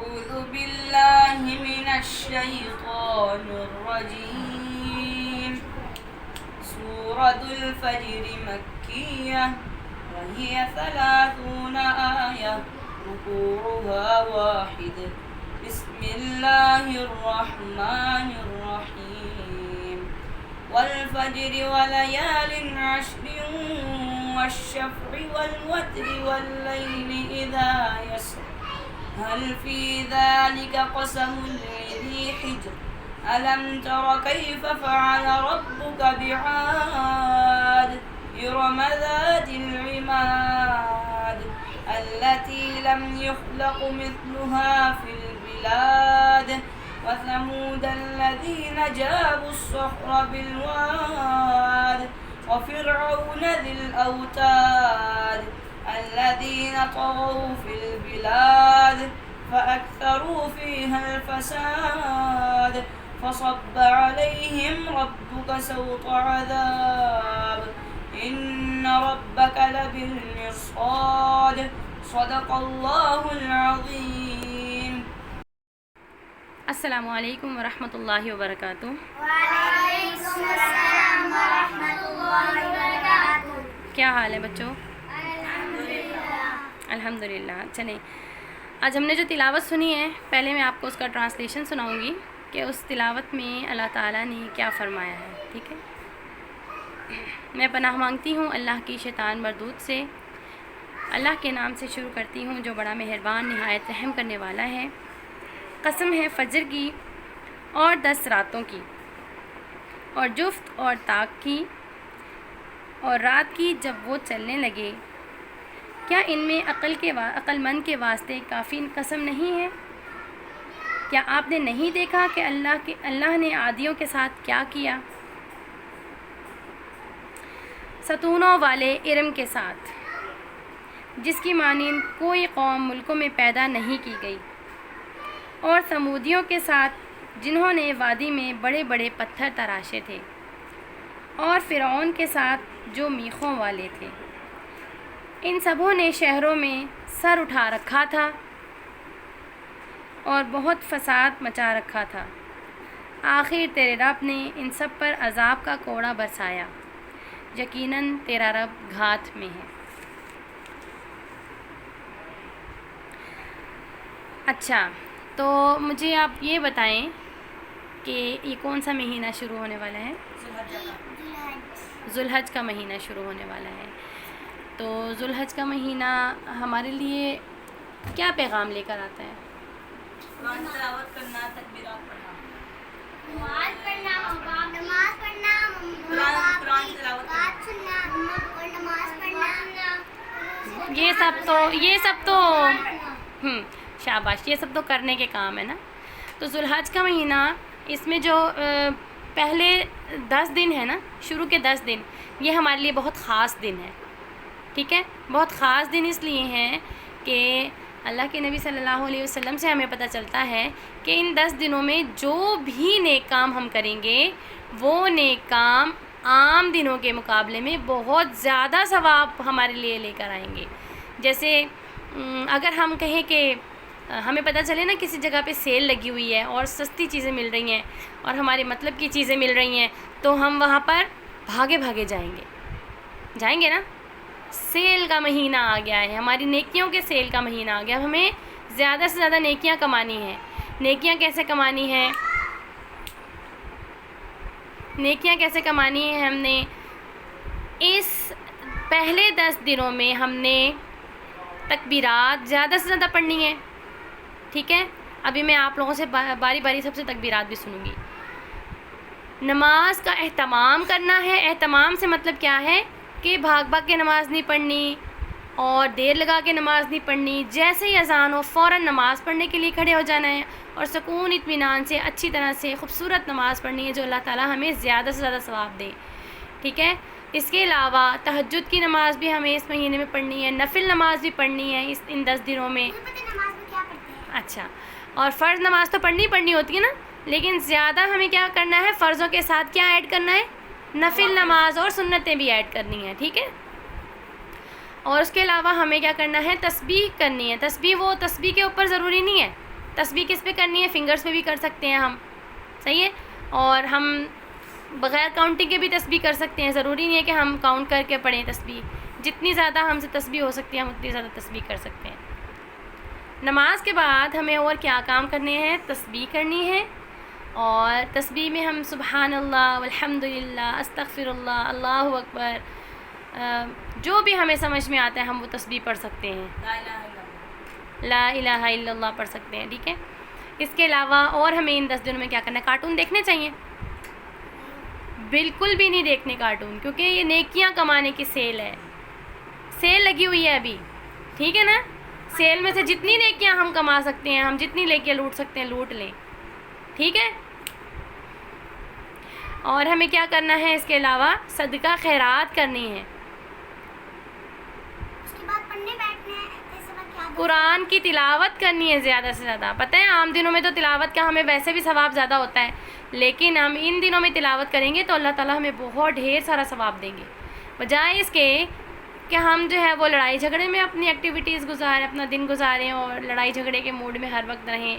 أعوذ بالله من الشيطان الرجيم. سورة الفجر مكية وهي 30 آية ركوعها 1. بسم الله الرحمن الرحيم. والفجر وليال عشر والشفع والوتر والليل إذا يسر هل في ذلك قسم لذي حجر ألم تر كيف فعل ربك بعاد إرم ذات العماد التي لم يخلق مثلها في البلاد وثمود الذين جابوا الصخر بالواد وفرعون ذي الأوتاد الذين طغوا في البلاد فأكثروا فيها الفساد فصب عليهم ربك سوط عذاب إن ربك لبالمرصاد صدق الله العظيم. السلام علیکم ورحمۃ اللہ وبرکاتہ. وعلیکم السلام ورحمۃ اللہ وبرکاتہ. کیا حال ہے بچوں؟ الحمدللہ. الحمدللہ. چلیں آج ہم نے جو تلاوت سنی ہے پہلے میں آپ کو اس کا ٹرانسلیشن سناؤں گی کہ اس تلاوت میں اللہ تعالیٰ نے کیا فرمایا ہے. ٹھیک ہے، میں پناہ مانگتی ہوں اللہ کی شیطان مردود سے. اللہ کے نام سے شروع کرتی ہوں جو بڑا مہربان نہایت رحم کرنے والا ہے. قسم ہے فجر کی اور 10 راتوں کی اور جفت اور طاق کی اور رات کی جب وہ چلنے لگے. کیا ان میں عقل مند کے واسطے کافی قسم نہیں ہے؟ کیا آپ نے نہیں دیکھا کہ اللہ نے عادیوں کے ساتھ کیا کیا؟ ستونوں والے ارم کے ساتھ جس کی مانند کوئی قوم ملکوں میں پیدا نہیں کی گئی، اور ثمودیوں کے ساتھ جنہوں نے وادی میں بڑے بڑے پتھر تراشے تھے، اور فرعون کے ساتھ جو میخوں والے تھے. ان سبوں نے شہروں میں سر اٹھا رکھا تھا اور بہت فساد مچا رکھا تھا. آخر تیرے رب نے ان سب پر عذاب کا کوڑا برسایا. یقیناً تیرا رب گھات میں ہے. اچھا، تو مجھے آپ یہ بتائیں کہ یہ کون سا مہینہ شروع ہونے والا ہے؟ ذوالحج کا مہینہ شروع ہونے والا ہے. تو ذوالحج کا مہینہ ہمارے لیے کیا پیغام لے کر آتا ہے؟ قرآن تلاوت کرنا، تکبیرات پڑھنا، نماز پڑھنا، قرآن تلاوت کرنا. نماز پڑھنا. یہ سب تو شاباش، یہ سب تو کرنے کے کام ہے نا. تو ذوالحج کا مہینہ، اس میں جو پہلے 10 دن ہے نا، شروع کے 10 دن، یہ ہمارے لیے بہت خاص دن ہے. ٹھیک ہے، بہت خاص دن اس لیے ہیں کہ اللہ کے نبی صلی اللہ علیہ وسلم سے ہمیں پتہ چلتا ہے کہ ان 10 دنوں میں جو بھی نیک کام ہم کریں گے وہ نیک کام عام دنوں کے مقابلے میں بہت زیادہ ثواب ہمارے لیے لے کر آئیں گے. جیسے اگر ہم کہیں کہ ہمیں پتہ چلے نا کسی جگہ پہ سیل لگی ہوئی ہے اور سستی چیزیں مل رہی ہیں اور ہمارے مطلب کی چیزیں مل رہی ہیں، تو ہم وہاں پر بھاگے جائیں گے نا. سیل کا مہینہ آ گیا ہے، ہماری نیکیوں کے سیل کا مہینہ آ گیا. ہمیں زیادہ سے زیادہ نیکیاں کمانی ہیں. نیکیاں کیسے کمانی ہیں؟ ہم نے اس پہلے 10 دنوں میں ہم نے تکبیرات زیادہ سے زیادہ پڑھنی ہے. ٹھیک ہے، ابھی میں آپ لوگوں سے باری باری سب سے تکبیرات بھی سنوں گی. نماز کا اہتمام کرنا ہے. اہتمام سے مطلب کیا ہے کہ بھاگ کے نماز نہیں پڑھنی اور دیر لگا کے نماز نہیں پڑھنی. جیسے ہی اذان ہو فوراً نماز پڑھنے کے لیے کھڑے ہو جانا ہے اور سکون اطمینان سے اچھی طرح سے خوبصورت نماز پڑھنی ہے جو اللہ تعالیٰ ہمیں زیادہ سے زیادہ ثواب دے. ٹھیک ہے، اس کے علاوہ تہجد کی نماز بھی ہمیں اس مہینے میں پڑھنی ہے. نفل نماز بھی پڑھنی ہے ان 10 دنوں میں. اچھا، اور فرض نماز تو پڑھنی ہوتی ہے نا، لیکن زیادہ ہمیں کیا کرنا ہے؟ فرضوں کے ساتھ کیا ایڈ کرنا ہے؟ نفل نماز اور سنتیں بھی ایڈ کرنی ہیں. ٹھیک ہے، اور اس کے علاوہ ہمیں کیا کرنا ہے؟ تسبیح کرنی ہے. تسبیح کے اوپر ضروری نہیں ہے تسبیح کس پہ کرنی ہے؟ فنگرز پہ بھی کر سکتے ہیں ہم، صحیح ہے، اور ہم بغیر کاؤنٹنگ کے بھی تسبیح کر سکتے ہیں، ضروری نہیں ہے کہ ہم کاؤنٹ کر کے پڑھیں تسبیح، جتنی زیادہ ہم سے تسبیح ہو سکتی ہے ہم اتنی زیادہ تسبیح کر سکتے ہیں۔ نماز کے بعد ہمیں اور کیا کام کرنے ہیں؟ تسبیح کرنی ہے، اور تسبیح میں ہم سبحان اللہ والحمد للہ، استغفر اللہ، اللہ اکبر، جو بھی ہمیں سمجھ میں آتا ہے ہم وہ تسبیح پڑھ سکتے ہیں، لا الہ الا اللہ۔ لا الہ الا اللہ پڑھ سکتے ہیں، ٹھیک ہے۔ اس کے علاوہ اور ہمیں ان 10 دنوں میں کیا کرنا ہے؟ کارٹون دیکھنے چاہیے؟ بالکل بھی نہیں دیکھنے کارٹون، کیونکہ یہ نیکیاں کمانے کی سیل ہے، سیل لگی ہوئی ہے ابھی، ٹھیک ہے نا؟ سیل میں سے جتنی نیکیاں ہم کما سکتے ہیں، ہم جتنی نیکیاں لوٹ سکتے ہیں لوٹ لیں، ٹھیک ہے۔ اور ہمیں کیا کرنا ہے اس کے علاوہ؟ صدقہ خیرات کرنی ہے، اس کے بعد پڑھنے بیٹھنا ہے، ایسے بعد کیا قرآن کی تلاوت کرنی ہے زیادہ سے زیادہ۔ پتہ ہے عام دنوں میں تو تلاوت کا ہمیں ویسے بھی ثواب زیادہ ہوتا ہے، لیکن ہم ان دنوں میں تلاوت کریں گے تو اللہ تعالیٰ ہمیں بہت ڈھیر سارا ثواب دیں گے، بجائے اس کے کہ ہم جو ہے وہ لڑائی جھگڑے میں اپنی ایکٹیویٹیز گزاریں، اپنا دن گزاریں اور لڑائی جھگڑے کے موڈ میں ہر وقت رہیں۔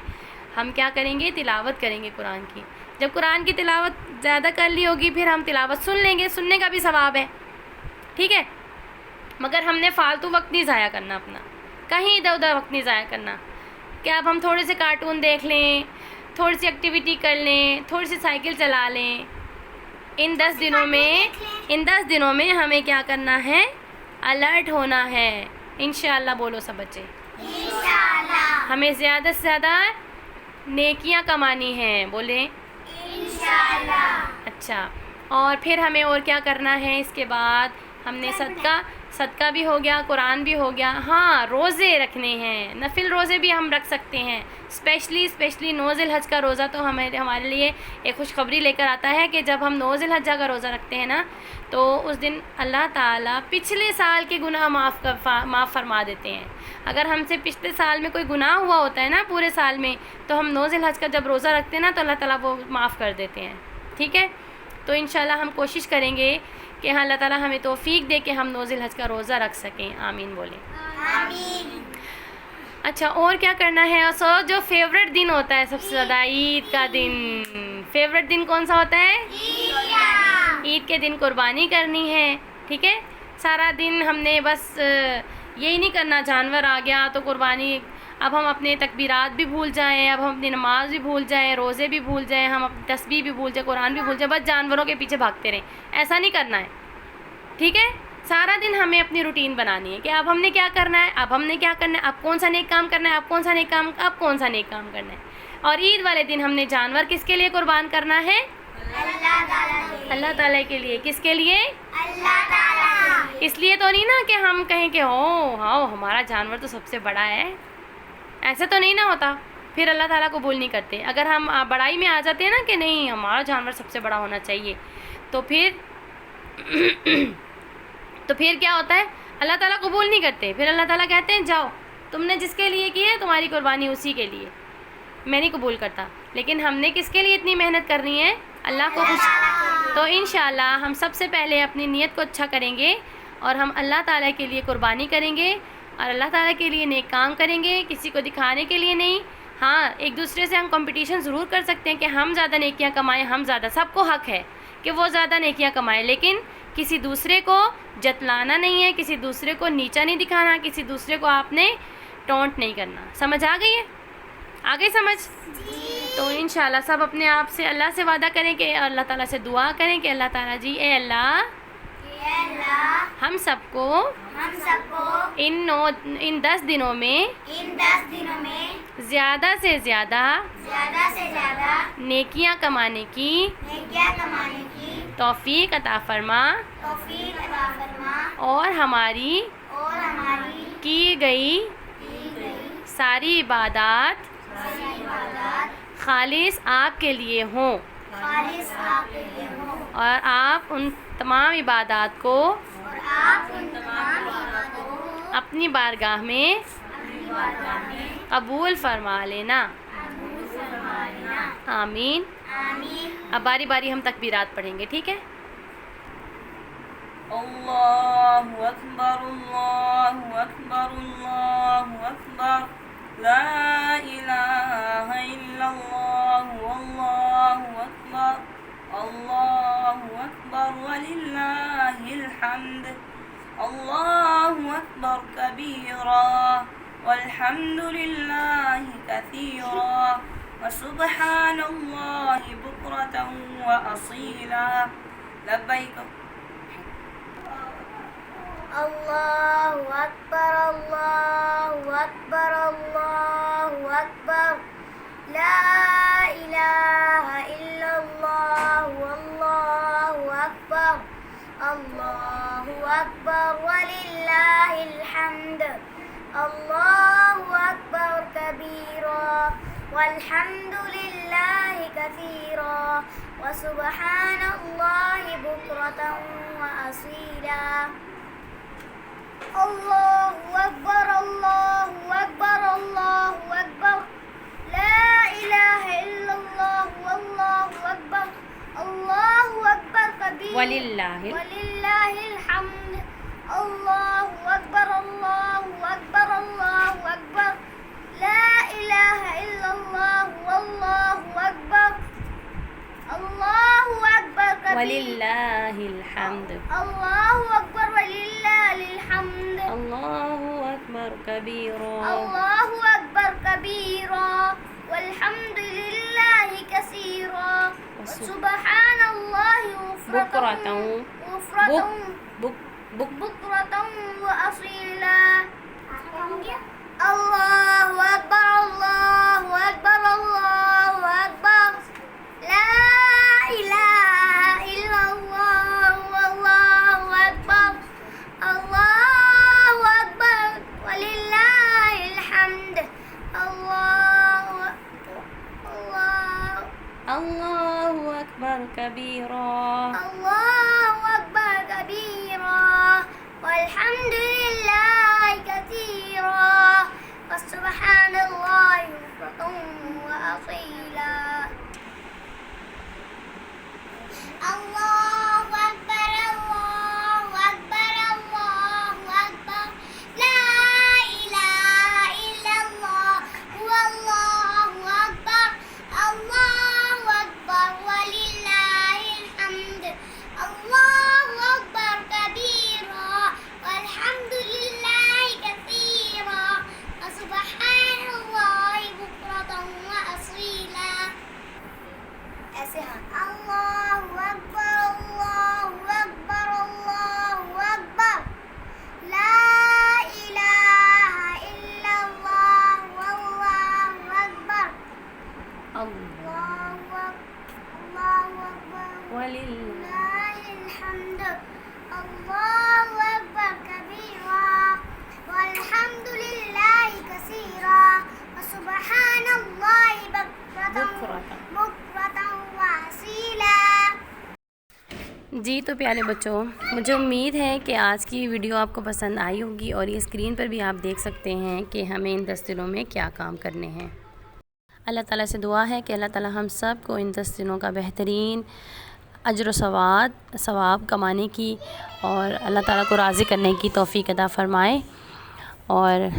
ہم کیا کریں گے؟ تلاوت کریں گے قرآن کی۔ جب قرآن کی تلاوت زیادہ کر لی ہوگی پھر ہم تلاوت سن لیں گے، سننے کا بھی ثواب ہے، ٹھیک ہے، مگر ہم نے فالتو وقت نہیں ضائع کرنا اپنا، کہیں ادھر ادھر وقت نہیں ضائع کرنا کہ اب ہم تھوڑے سے کارٹون دیکھ لیں، تھوڑی سی ایکٹیویٹی کر لیں، تھوڑی سی سائیکل چلا لیں۔ ان 10 دنوں میں ہمیں کیا کرنا ہے؟ الرٹ ہونا ہے، انشاءاللہ بولو سب بچے، انشاءاللہ، ہمیں زیادہ سے زیادہ نیکیاں کمانی ہیں، بولیں انشاءاللہ، اچھا۔ اور پھر ہمیں اور کیا کرنا ہے اس کے بعد؟ ہم نے صدقہ بھی ہو گیا، قرآن بھی ہو گیا، ہاں روزے رکھنے ہیں، نفل روزے بھی ہم رکھ سکتے ہیں، اسپیشلی 9 ذی الحجہ کا روزہ تو ہمارے لیے ایک خوشخبری لے کر آتا ہے کہ جب ہم 9 ذی الحجہ کا روزہ رکھتے ہیں نا تو اس دن اللہ تعالیٰ پچھلے سال کے گناہ معاف فرما دیتے ہیں۔ اگر ہم سے پچھلے سال میں کوئی گناہ ہوا ہوتا ہے نا پورے سال میں، تو ہم 9 ذی الحجہ کا جب روزہ رکھتے ہیں نا تو اللہ تعالیٰ وہ معاف کر دیتے ہیں، ٹھیک ہے۔ تو انشاءاللہ ہم کوشش کریں گے کہ ہاں اللہ تعالیٰ ہمیں توفیق دے کہ ہم 9 ذی الحجہ کا روزہ رکھ سکیں، آمین بولیں۔ آمین، اچھا، اور کیا کرنا ہے؟ جو فیوریٹ دن ہوتا ہے سب سے زیادہ، عید کا دن۔ فیوریٹ دن کون سا ہوتا ہے؟ عید کے دن قربانی کرنی ہے، ٹھیک ہے۔ سارا دن ہم نے بس یہی نہیں کرنا، جانور آ گیا تو قربانی، اب ہم اپنے تکبیرات بھی بھول جائیں، اب ہم اپنی نماز بھی بھول جائیں، روزے بھی بھول جائیں، ہم اپنی تسبیح بھی بھول جائیں، قرآن بھی بھول جائیں، بس جانوروں کے پیچھے بھاگتے رہیں، ایسا نہیں کرنا ہے، ٹھیک ہے۔ سارا دن ہمیں اپنی روٹین بنانی ہے کہ اب ہم نے کیا کرنا ہے، اب ہم نے کیا کرنا ہے، اب کون سا نیک کام کرنا ہے، اب کون سا نیک کام کرنا ہے۔ اور عید والے دن ہم نے جانور کس کے لیے قربان کرنا ہے؟ اللہ تعالیٰ، اللہ تعالیٰ کے لیے۔ کس کے لیے؟ اللہ تعالیٰ، اس لیے تو نہیں نا کہ ہم کہیں کہ ہاں ہمارا جانور تو سب سے بڑا ہے، ایسا تو نہیں نہ ہوتا، پھر اللہ تعالیٰ قبول نہیں کرتے۔ اگر ہم بڑائی میں آ جاتے ہیں نا کہ نہیں ہمارا جانور سب سے بڑا ہونا چاہیے، تو پھر کیا ہوتا ہے؟ اللہ تعالیٰ قبول نہیں کرتے، پھر اللہ تعالیٰ کہتے ہیں جاؤ، تم نے جس کے لیے کی ہے تمہاری قربانی اسی کے لیے، میں نہیں قبول کرتا۔ لیکن ہم نے کس کے لیے اتنی محنت کرنی ہے؟ اللہ کو خوش۔ تو انشاءاللہ ہم سب سے پہلے اپنی نیت کو اچھا کریں گے اور ہم اللہ تعالیٰ کے لیے قربانی کریں گے اور اللہ تعالیٰ کے لیے نیک کام کریں گے، کسی کو دکھانے کے لیے نہیں۔ ہاں ایک دوسرے سے ہم کمپٹیشن ضرور کر سکتے ہیں کہ ہم زیادہ نیکیاں کمائیں، ہم زیادہ، سب کو حق ہے کہ وہ زیادہ نیکیاں کمائیں، لیکن کسی دوسرے کو جتلانا نہیں ہے، کسی دوسرے کو نیچا نہیں دکھانا، کسی دوسرے کو آپ نے ٹونٹ نہیں کرنا۔ سمجھ آ گئی ہے؟ آ گئی سمجھ؟ تو انشاءاللہ سب اپنے آپ سے اللہ سے وعدہ کریں کہ اللہ تعالیٰ سے دعا کریں کہ اللہ تعالیٰ جی اے اللہ ہم سب کو ہم سب کو ان 10 دنوں میں ان 10 دنوں میں زیادہ سے زیادہ نیکیاں کمانے کی نیکیاں کمانے کی توفیق عطا فرما توفیق عطا فرما اور ہماری اور ہماری کی گئی ساری عبادات خالص آپ کے لیے ہوں خالص آپ کے لیے ہو، اور آپ ان تمام عبادات کو اور آپ ان تمام عبادتوں کو اپنی بارگاہ میں قبول فرما لینا، آمین۔ آمین۔ اب باری باری ہم تکبیرات پڑھیں گے، ٹھیک ہے؟ اللہ اکبر اللہ اکبر اللہ اکبر لا الہ الله أكبر ولله الحمد. الله أكبر كبيرا والحمد لله كثيرا وسبحان الله بكرة وأصيلا. لبيك. الله أكبر الله أكبر الله أكبر لا إله إلا الله والله أكبر الله أكبر ولله الحمد. الله أكبر كبيرا والحمد لله كثيرا وسبحان الله بكرة وأصيلا. الله أكبر الله أكبر الله أكبر لا إله إلا الله والله أكبر الله أكبر كبيرا وللہ ولله الحمد. الله أكبر الله أكبر الله أكبر لا إله إلا الله والله أكبر الله أكبر كبيرا وللہ الحمد. الله أكبر ولله الحمد. اللہ اکبر کبیرا الله أكبر كبيرا والحمد لله كثيرا وسبحان الله بکرة بكرة وأصيلا. الله أكبر الله أكبر الله أكبر لا إله إلا الله والله أكبر الله أكبر ولله الحمد. الله اکبر کبیرا الله أكبر كبيرا والحمد لله كثيرا وسبحان الله بكرة وأصيلا. الله أكبر الله أكبر الله أكبر لا إله إلا الله والله أكبر الله أكبر ولله الحمد. الله أكبر كبيرا والحمد لله كثيرا وسبحان الله بكرة وأصيلا. الله أكبر الله أكبر الله أكبر لا إله إلا الله والله أكبر الله أكبر ولله الحمد. الله أكبر كبيرا والحمد لله كثيرا وسبحان الله بكرة وأصيلا. جی تو پیارے بچوں، مجھے امید ہے کہ آج کی ویڈیو آپ کو پسند آئی ہوگی اور یہ اسکرین پر بھی آپ دیکھ سکتے ہیں کہ ہمیں ان 10 دنوں میں کیا کام کرنے ہیں. اللہ تعالیٰ سے دعا ہے کہ اللہ تعالیٰ ہم سب کو ان 10 دنوں کا بہترین اجر و ثواب کمانے کی اور اللہ تعالیٰ کو راضی کرنے کی توفیق عطا فرمائے، اور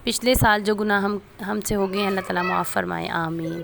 پچھلے سال جو گناہ ہم سے ہو گئے ہیں اللہ تعالیٰ معاف فرمائے. آمین.